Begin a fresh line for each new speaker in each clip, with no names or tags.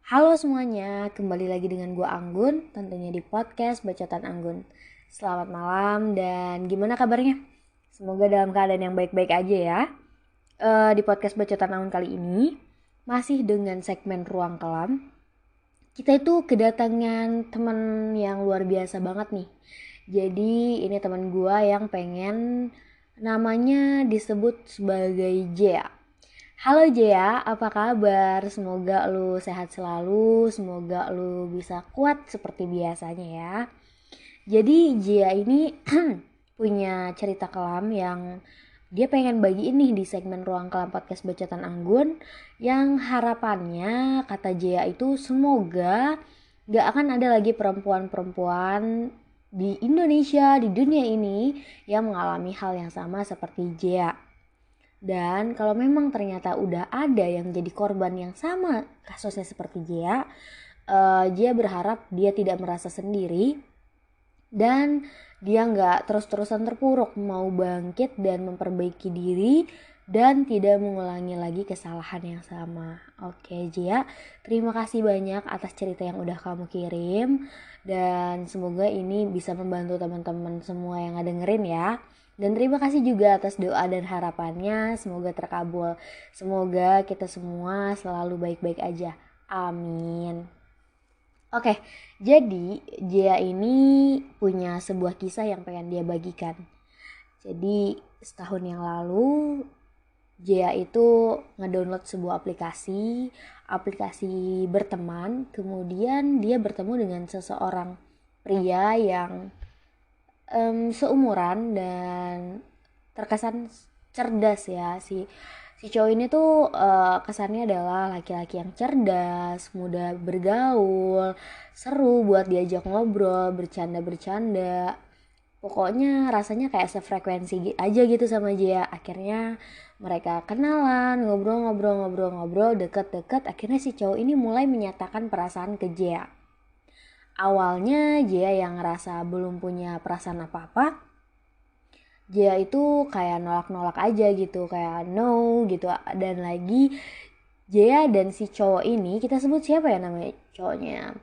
Halo semuanya, kembali lagi dengan gue Anggun, tentunya di podcast Bacotan Anggun. Selamat malam dan gimana kabarnya? Semoga dalam keadaan yang baik-baik aja ya. Di podcast Bacotan Anggun kali ini, masih dengan segmen Ruang Kelam, kita itu kedatangan teman yang luar biasa banget nih. Jadi ini teman gue yang pengen namanya disebut sebagai Jea. Halo Jea, apa kabar? Semoga lu sehat selalu, semoga lu bisa kuat seperti biasanya ya. Jadi Jea ini punya cerita kelam yang dia pengen bagiin nih di segmen Ruang Kelam Podcast Bacotan Anggun, yang harapannya kata Jea itu semoga gak akan ada lagi perempuan-perempuan di Indonesia, di dunia ini yang mengalami hal yang sama seperti Jea. Dan kalau memang ternyata udah ada yang jadi korban yang sama kasusnya seperti Jea, Jea berharap dia tidak merasa sendiri dan dia nggak terus-terusan terpuruk, mau bangkit dan memperbaiki diri dan tidak mengulangi lagi kesalahan yang sama. Oke Jea, terima kasih banyak atas cerita yang udah kamu kirim dan semoga ini bisa membantu teman-teman semua yang ngedengerin ya. Dan terima kasih juga atas doa dan harapannya, semoga terkabul. Semoga kita semua selalu baik-baik aja. Amin. Oke, jadi Jia ini punya sebuah kisah yang pengen dia bagikan. Jadi setahun yang lalu Jia itu ngedownload sebuah aplikasi berteman. Kemudian dia bertemu dengan seseorang pria yang seumuran dan terkesan cerdas ya. Si cowok ini tuh kesannya adalah laki-laki yang cerdas, mudah bergaul, seru buat diajak ngobrol, bercanda-bercanda. Pokoknya rasanya kayak sefrekuensi aja gitu sama Jia. Akhirnya mereka kenalan, ngobrol, deket-deket. Akhirnya si cowok ini mulai menyatakan perasaan ke Jia. Awalnya Jia yang ngerasa belum punya perasaan apa-apa, Jia itu kayak nolak-nolak aja gitu, kayak no gitu. Dan lagi Jia dan si cowok ini, kita sebut siapa ya namanya cowoknya?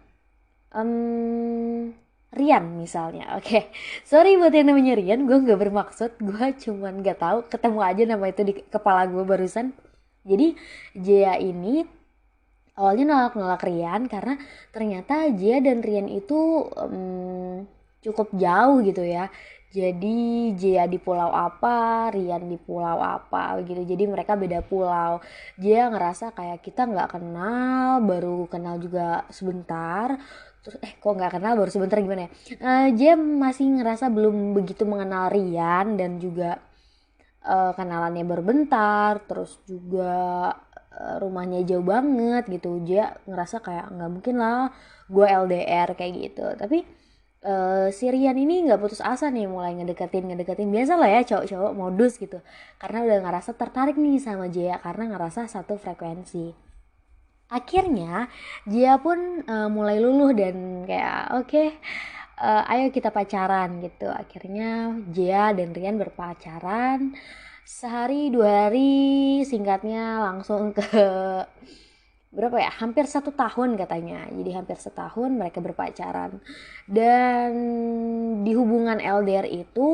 Rian misalnya, oke. Sorry buat yang namanya Rian, gue gak bermaksud, gue cuman gak tahu, ketemu aja nama itu di kepala gue barusan. Jadi Jia ini awalnya nolak-nolak Rian karena ternyata Jia dan Rian itu cukup jauh gitu ya. Jadi Jia di pulau apa, Rian di pulau apa gitu. Jadi mereka beda pulau. Jia ngerasa kayak kita nggak kenal, baru kenal juga sebentar. Terus kok nggak kenal baru sebentar gimana ya? Jia masih ngerasa belum begitu mengenal Rian dan juga kenalannya baru bentar, terus juga rumahnya jauh banget gitu. Dia ngerasa kayak nggak mungkin lah gue LDR kayak gitu. Tapi si Rian ini nggak putus asa nih, mulai ngedeketin. Biasa lah ya cowok-cowok modus gitu, karena udah ngerasa tertarik nih sama Jia karena ngerasa satu frekuensi. Akhirnya Jia pun mulai luluh dan kayak oke, ayo kita pacaran gitu. Akhirnya Jia dan Rian berpacaran sehari 2 hari, singkatnya langsung ke berapa ya, hampir 1 tahun katanya. Jadi hampir setahun mereka berpacaran. Dan di hubungan LDR itu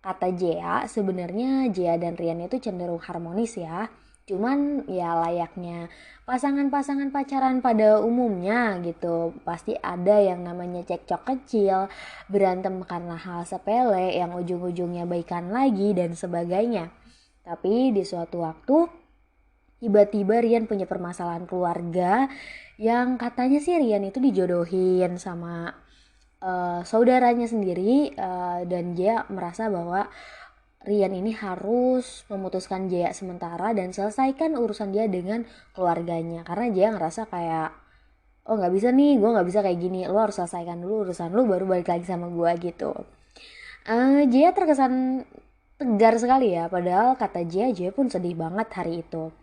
kata Jia, sebenarnya Jia dan Rian itu cenderung harmonis ya. Cuman ya layaknya pasangan-pasangan pacaran pada umumnya gitu, pasti ada yang namanya cekcok kecil, berantem karena hal sepele yang ujung-ujungnya baikan lagi dan sebagainya. Tapi di suatu waktu tiba-tiba Rian punya permasalahan keluarga yang katanya sih Rian itu dijodohin sama saudaranya sendiri, dan dia merasa bahwa Rian ini harus memutuskan Jaya sementara dan selesaikan urusan dia dengan keluarganya, karena Jaya ngerasa kayak oh nggak bisa nih, gue nggak bisa kayak gini, lo harus selesaikan dulu urusan lo baru balik lagi sama gue gitu. Jaya terkesan tegar sekali ya, padahal kata Jaya pun sedih banget hari itu.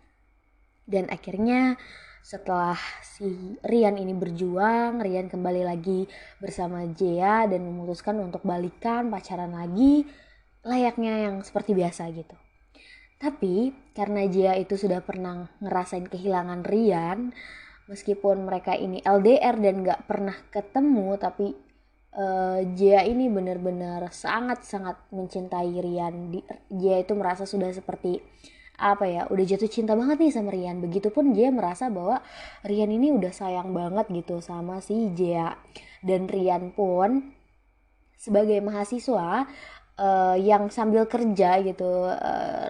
Dan akhirnya setelah si Rian ini berjuang, Rian kembali lagi bersama Jaya dan memutuskan untuk balikan, pacaran lagi layaknya yang seperti biasa gitu. Tapi karena Jia itu sudah pernah ngerasain kehilangan Rian, meskipun mereka ini LDR dan gak pernah ketemu, tapi Jia ini benar-benar sangat-sangat mencintai Rian. Jia itu merasa sudah seperti apa ya, udah jatuh cinta banget nih sama Rian. Begitupun Jia merasa bahwa Rian ini udah sayang banget gitu sama si Jia. Dan Rian pun sebagai mahasiswa yang sambil kerja gitu,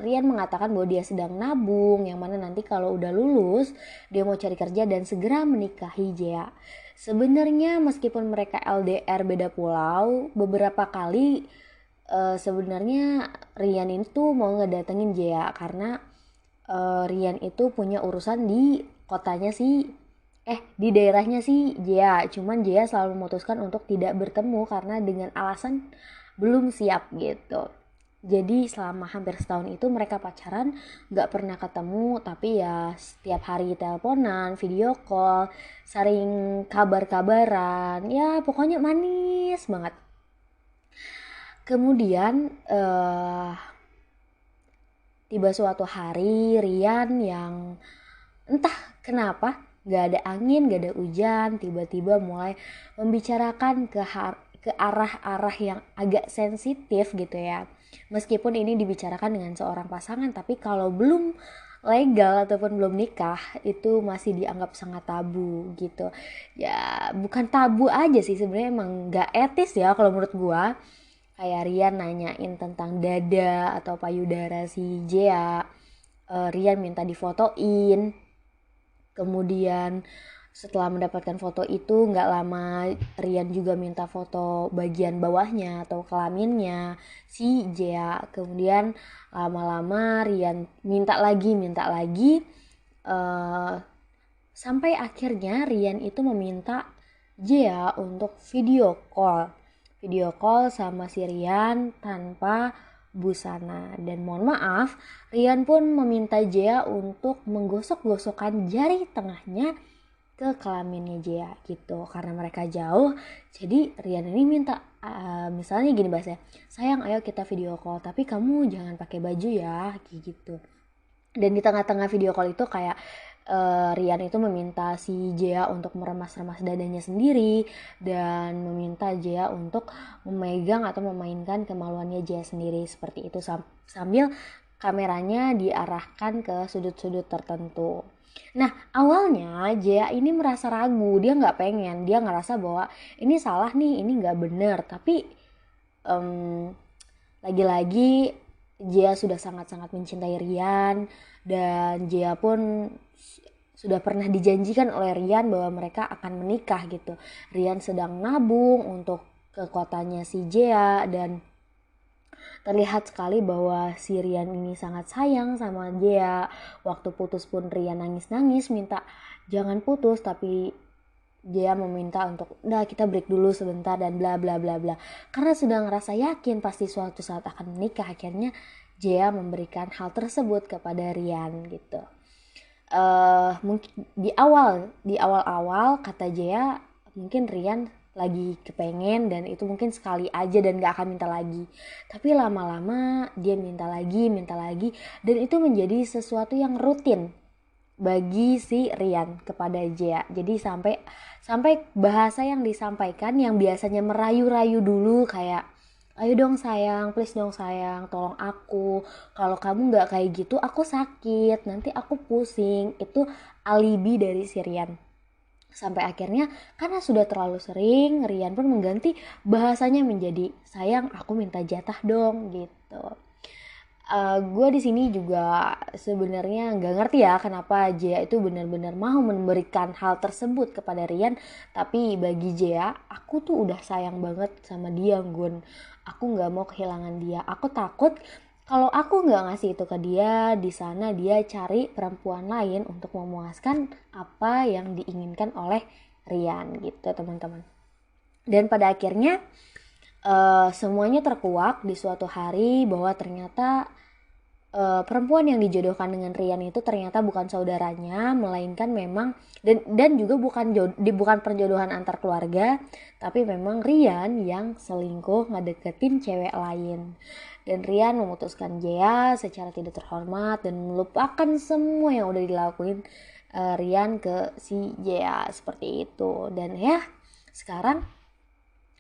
Rian mengatakan bahwa dia sedang nabung, yang mana nanti kalau udah lulus dia mau cari kerja dan segera menikahi Jia. Sebenarnya meskipun mereka LDR beda pulau, beberapa kali sebenarnya Rian itu mau ngedatengin Jia karena Rian itu punya urusan di kotanya di daerahnya sih Jia. Cuman Jia selalu memutuskan untuk tidak bertemu karena dengan alasan belum siap gitu. Jadi selama hampir setahun itu mereka pacaran, gak pernah ketemu, tapi ya setiap hari teleponan, video call, sering kabar-kabaran, ya pokoknya manis banget. Kemudian tiba suatu hari Rian yang entah kenapa gak ada angin, gak ada hujan, tiba-tiba mulai membicarakan ke arah-arah yang agak sensitif gitu ya. Meskipun ini dibicarakan dengan seorang pasangan, tapi kalau belum legal ataupun belum nikah itu masih dianggap sangat tabu gitu. Ya bukan tabu aja sih, sebenarnya emang gak etis ya kalau menurut gua. Kayak Rian nanyain tentang dada atau payudara si Jea, Rian minta difotoin. Kemudian setelah mendapatkan foto itu gak lama Rian juga minta foto bagian bawahnya atau kelaminnya si Jea. Kemudian lama-lama Rian minta lagi sampai akhirnya Rian itu meminta Jea untuk video call sama si Rian tanpa busana. Dan mohon maaf, Rian pun meminta Jea untuk menggosok-gosokkan jari tengahnya ke kelaminnya Jea gitu. Karena mereka jauh, jadi Rian ini minta misalnya gini bahasanya, sayang ayo kita video call, tapi kamu jangan pakai baju ya, gitu. Dan di tengah-tengah video call itu kayak Rian itu meminta si Jea untuk meremas-remas dadanya sendiri dan meminta Jea untuk memegang atau memainkan kemaluannya Jea sendiri seperti itu sambil kameranya diarahkan ke sudut-sudut tertentu. Nah awalnya Jea ini merasa ragu, dia nggak pengen, dia ngerasa bahwa ini salah nih, ini nggak bener, tapi lagi-lagi Jea sudah sangat-sangat mencintai Rian dan Jea pun sudah pernah dijanjikan oleh Rian bahwa mereka akan menikah gitu. Rian sedang nabung untuk ke kotanya si Jea dan terlihat sekali bahwa si Rian ini sangat sayang sama Jea. Waktu putus pun Rian nangis-nangis minta jangan putus, tapi Jea meminta untuk udah kita break dulu sebentar dan bla bla bla bla. Karena sudah ngerasa yakin pasti suatu saat akan menikah, akhirnya Jea memberikan hal tersebut kepada Rian gitu. Mungkin di awal kata Jea mungkin Rian lagi kepengen dan itu mungkin sekali aja dan gak akan minta lagi, tapi lama-lama dia minta lagi dan itu menjadi sesuatu yang rutin bagi si Rian kepada Jea. Jadi sampai bahasa yang disampaikan yang biasanya merayu-rayu dulu kayak ayo dong sayang, please dong sayang, tolong aku. Kalau kamu gak kayak gitu aku sakit, nanti aku pusing. Itu alibi dari si Rian. Sampai akhirnya karena sudah terlalu sering, Rian pun mengganti bahasanya menjadi sayang aku minta jatah dong gitu. Gue di sini juga sebenarnya nggak ngerti ya kenapa Jea itu benar-benar mau memberikan hal tersebut kepada Rian. Tapi bagi Jea, aku tuh udah sayang banget sama dia, Gun. Aku nggak mau kehilangan dia. Aku takut kalau aku nggak ngasih itu ke dia, di sana dia cari perempuan lain untuk memuaskan apa yang diinginkan oleh Rian gitu teman-teman. Dan pada akhirnya semuanya terkuak di suatu hari bahwa ternyata perempuan yang dijodohkan dengan Rian itu ternyata bukan saudaranya, melainkan memang dan juga bukan perjodohan antar keluarga, tapi memang Rian yang selingkuh ngedeketin cewek lain. Dan Rian memutuskan Jea secara tidak terhormat dan melupakan semua yang udah dilakuin Rian ke si Jea seperti itu. Dan ya sekarang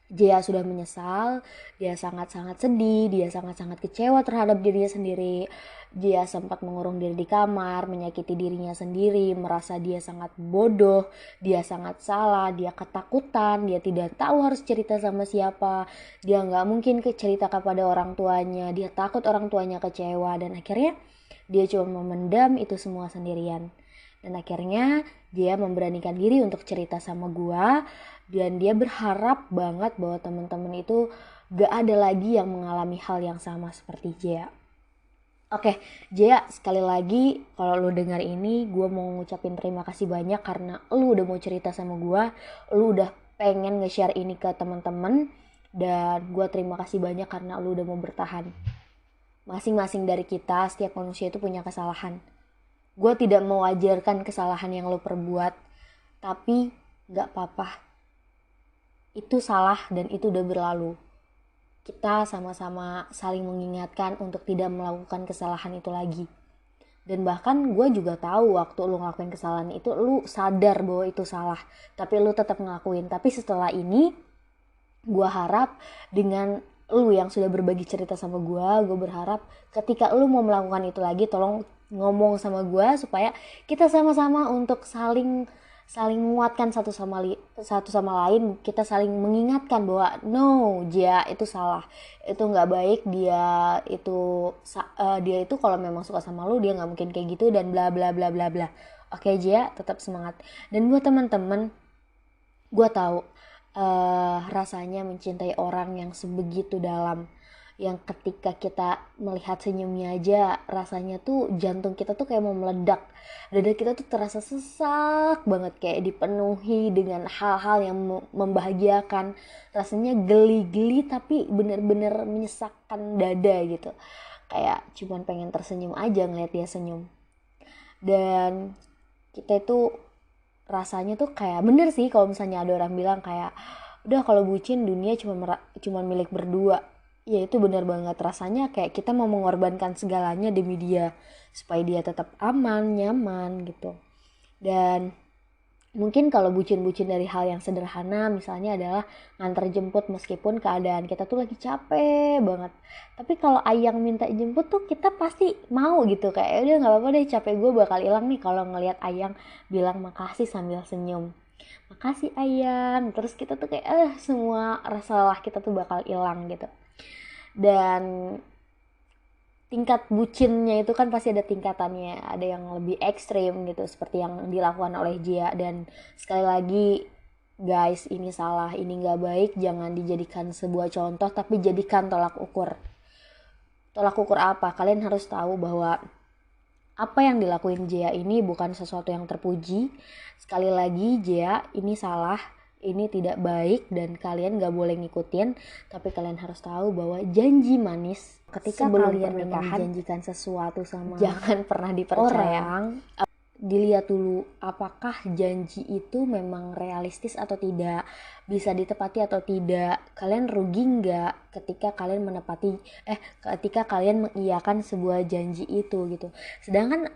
Jea sudah menyesal, dia sangat-sangat sedih, dia sangat-sangat kecewa terhadap dirinya sendiri. Dia sempat mengurung diri di kamar, menyakiti dirinya sendiri, merasa dia sangat bodoh, dia sangat salah, dia ketakutan, dia tidak tahu harus cerita sama siapa, dia nggak mungkin cerita kepada orang tuanya, dia takut orang tuanya kecewa, dan akhirnya dia cuma memendam itu semua sendirian. Dan akhirnya dia memberanikan diri untuk cerita sama gua, dan dia berharap banget bahwa teman-teman itu gak ada lagi yang mengalami hal yang sama seperti Jea. Oke, Jea, sekali lagi kalau lu dengar ini, gue mau ngucapin terima kasih banyak karena lu udah mau cerita sama gue, lu udah pengen nge-share ini ke teman-teman, dan gue terima kasih banyak karena lu udah mau bertahan. Masing-masing dari kita, setiap manusia itu punya kesalahan. Gue tidak mewajarkan kesalahan yang lu perbuat, tapi gak apa-apa. Itu salah dan itu udah berlalu. Kita sama-sama saling mengingatkan untuk tidak melakukan kesalahan itu lagi. Dan bahkan gue juga tahu waktu lu ngelakuin kesalahan itu, lu sadar bahwa itu salah, tapi lu tetap ngelakuin. Tapi setelah ini, gue harap dengan lu yang sudah berbagi cerita sama gue berharap ketika lu mau melakukan itu lagi, tolong ngomong sama gue supaya kita sama-sama untuk saling menguatkan satu sama lain. Kita saling mengingatkan bahwa no, dia itu salah, itu nggak baik, dia itu kalau memang suka sama lu dia nggak mungkin kayak gitu dan bla bla bla bla bla. Oke Jia, tetap semangat. Dan buat teman-teman, gue tahu rasanya mencintai orang yang sebegitu dalam, yang ketika kita melihat senyumnya aja rasanya tuh jantung kita tuh kayak mau meledak, dada kita tuh terasa sesak banget, kayak dipenuhi dengan hal-hal yang membahagiakan, rasanya geli-geli tapi bener-bener menyesakkan dada gitu, kayak cuman pengen tersenyum aja ngeliat dia senyum. Dan kita itu rasanya tuh kayak bener sih kalau misalnya ada orang bilang kayak udah kalau bucin dunia cuma milik berdua. Ya itu benar banget, rasanya kayak kita mau mengorbankan segalanya demi dia supaya dia tetap aman, nyaman gitu. Dan mungkin kalau bucin-bucin dari hal yang sederhana misalnya adalah nganter jemput meskipun keadaan kita tuh lagi capek banget. Tapi kalau Ayang minta jemput tuh kita pasti mau gitu, kayak udah gak apa-apa deh, capek gue bakal hilang nih kalau ngelihat Ayang bilang makasih sambil senyum. Makasih Ayang. Terus kita tuh kayak semua rasa lelah kita tuh bakal hilang gitu. Dan tingkat bucinnya itu kan pasti ada tingkatannya, ada yang lebih ekstrim gitu seperti yang dilakukan oleh Jia. Dan sekali lagi guys, ini salah, ini gak baik, jangan dijadikan sebuah contoh tapi jadikan tolak ukur. Tolak ukur apa? Kalian harus tahu bahwa apa yang dilakuin Jia ini bukan sesuatu yang terpuji. Sekali lagi Jia, ini salah, ini tidak baik dan kalian gak boleh ngikutin. Tapi kalian harus tahu bahwa janji manis ketika sebelum kalian pernikahan menjanjikan sesuatu sama jangan pernah dipercaya orang, dilihat dulu apakah janji itu memang realistis atau tidak, bisa ditepati atau tidak, kalian rugi nggak ketika kalian ketika kalian mengiyakan sebuah janji itu gitu. Sedangkan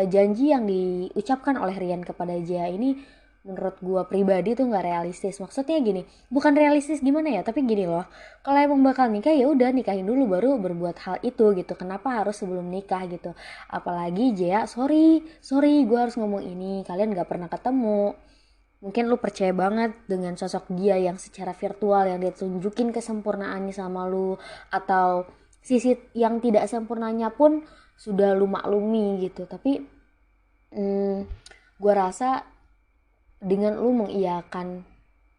janji yang diucapkan oleh Rian kepada Jia ini menurut gue pribadi tuh nggak realistis. Maksudnya gini, bukan realistis gimana ya, tapi gini loh, kalau emang bakal nikah ya udah nikahin dulu baru berbuat hal itu gitu. Kenapa harus sebelum nikah gitu? Apalagi Jia, sorry gue harus ngomong ini, kalian nggak pernah ketemu. Mungkin lu percaya banget dengan sosok dia yang secara virtual, yang dia tunjukin kesempurnaannya sama lu, atau sisi yang tidak sempurnanya pun sudah lu maklumi gitu. Tapi gue rasa dengan lu mengiyakan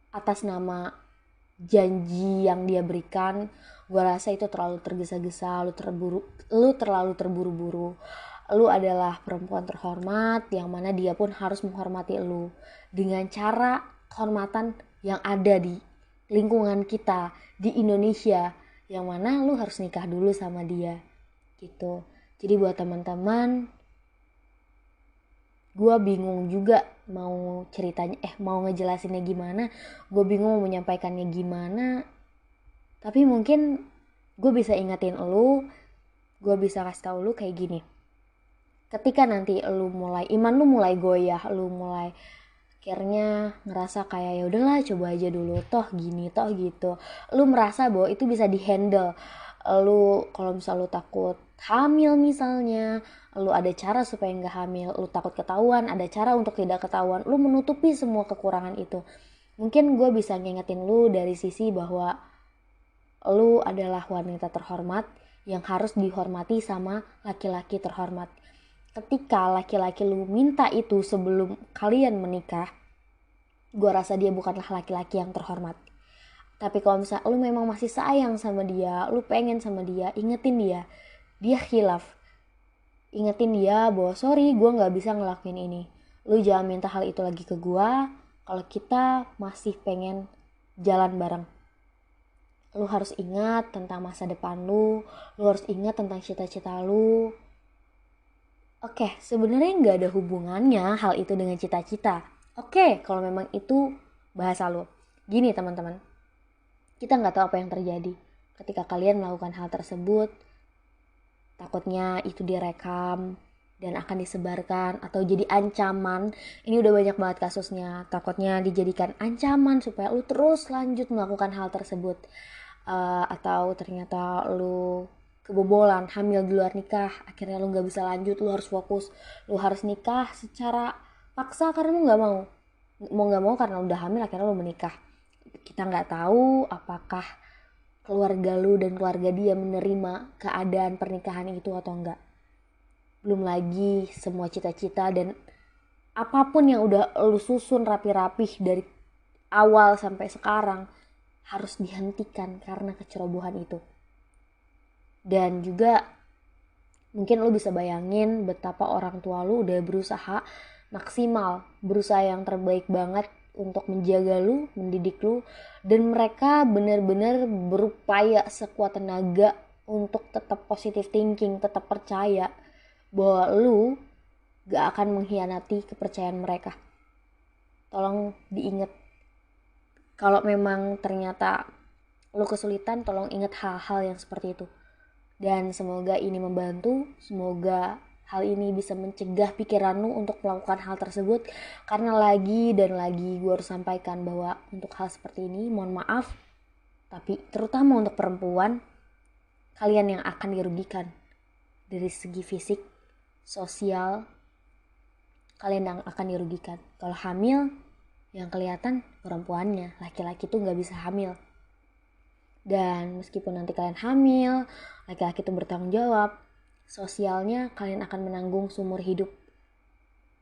atas nama janji yang dia berikan, gue rasa itu terlalu tergesa-gesa, lu terlalu terburu-buru. Lu adalah perempuan terhormat yang mana dia pun harus menghormati lu dengan cara kehormatan yang ada di lingkungan kita di Indonesia, yang mana lu harus nikah dulu sama dia gitu. Jadi buat teman-teman, gue bingung juga mau ceritanya mau ngejelasinnya gimana, gue bingung mau menyampaikannya gimana. Tapi mungkin gue bisa ingetin lu, gue bisa kasih tau lu kayak gini, ketika nanti iman lu mulai goyah, lu mulai akhirnya ngerasa kayak ya udahlah coba aja dulu, toh gini toh gitu, lu merasa bahwa itu bisa dihandle. Lu kalau misal lu takut hamil misalnya, lu ada cara supaya nggak hamil, lu takut ketahuan, ada cara untuk tidak ketahuan, lu menutupi semua kekurangan itu. Mungkin gue bisa ngingetin lu dari sisi bahwa lu adalah wanita terhormat yang harus dihormati sama laki-laki terhormat. Ketika laki-laki lu minta itu sebelum kalian menikah, gue rasa dia bukanlah laki-laki yang terhormat. Tapi kalau misalnya lu memang masih sayang sama dia, lu pengen sama dia, ingetin dia khilaf. Ingetin dia bahwa sorry gue gak bisa ngelakuin ini. Lu jangan minta hal itu lagi ke gue kalau kita masih pengen jalan bareng. Lu harus ingat tentang masa depan lu harus ingat tentang cita-cita lu. Oke, sebenarnya nggak ada hubungannya hal itu dengan cita-cita. Oke, kalau memang itu bahasa lu. Gini teman-teman, kita nggak tahu apa yang terjadi ketika kalian melakukan hal tersebut. Takutnya itu direkam dan akan disebarkan atau jadi ancaman. Ini udah banyak banget kasusnya. Takutnya dijadikan ancaman supaya lu terus lanjut melakukan hal tersebut. Atau ternyata lu kebobolan hamil di luar nikah, akhirnya lu nggak bisa lanjut, lu harus fokus, lu harus nikah secara paksa karena lu nggak mau karena udah hamil akhirnya lu menikah. Kita nggak tahu apakah keluarga lu dan keluarga dia menerima keadaan pernikahan itu atau enggak. Belum lagi semua cita-cita dan apapun yang udah lu susun rapi-rapih dari awal sampai sekarang harus dihentikan karena kecerobohan itu. Dan juga mungkin lu bisa bayangin betapa orang tua lu udah berusaha maksimal, berusaha yang terbaik banget untuk menjaga lu, mendidik lu, dan mereka benar-benar berupaya sekuat tenaga untuk tetap positive thinking, tetap percaya bahwa lu gak akan mengkhianati kepercayaan mereka. Tolong diingat, kalau memang ternyata lu kesulitan, tolong ingat hal-hal yang seperti itu. Dan semoga ini membantu, semoga hal ini bisa mencegah pikiranmu untuk melakukan hal tersebut. Karena lagi dan lagi gue harus sampaikan bahwa untuk hal seperti ini, mohon maaf, tapi terutama untuk perempuan, kalian yang akan dirugikan dari segi fisik, sosial, kalian yang akan dirugikan. Kalau hamil, yang kelihatan perempuannya, laki-laki tuh gak bisa hamil. Dan meskipun nanti kalian hamil, laki-laki itu bertanggung jawab, sosialnya kalian akan menanggung seumur hidup.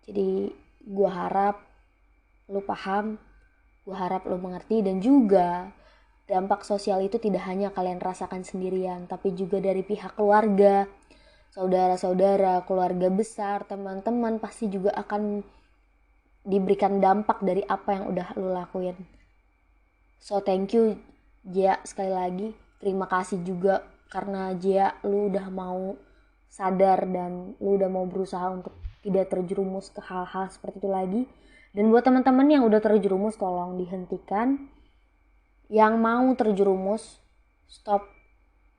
Jadi gue harap lu paham, gue harap lu mengerti, dan juga dampak sosial itu tidak hanya kalian rasakan sendirian, tapi juga dari pihak keluarga, saudara-saudara, keluarga besar, teman-teman pasti juga akan diberikan dampak dari apa yang udah lu lakuin. So thank you Jia, sekali lagi terima kasih juga karena Jia lu udah mau sadar dan lu udah mau berusaha untuk tidak terjerumus ke hal-hal seperti itu lagi. Dan buat teman-teman yang udah terjerumus, tolong dihentikan. Yang mau terjerumus, stop.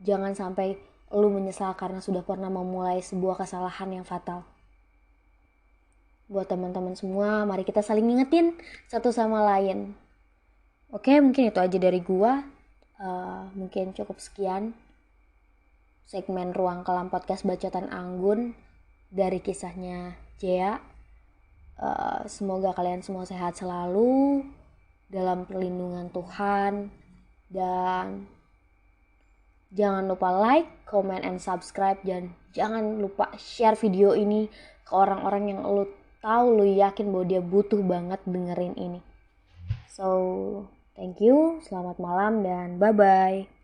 Jangan sampai lu menyesal karena sudah pernah memulai sebuah kesalahan yang fatal. Buat teman-teman semua, mari kita saling ngingetin satu sama lain. Oke, mungkin itu aja dari gua. Mungkin cukup sekian segmen Ruang Kelam Podcast Bacotan Anggun dari kisahnya Jia. Semoga kalian semua sehat selalu dalam perlindungan Tuhan. Dan jangan lupa like, comment, and subscribe. Dan jangan lupa share video ini ke orang-orang yang lu tahu, lu yakin bahwa dia butuh banget dengerin ini. So, thank you, selamat malam, dan bye-bye.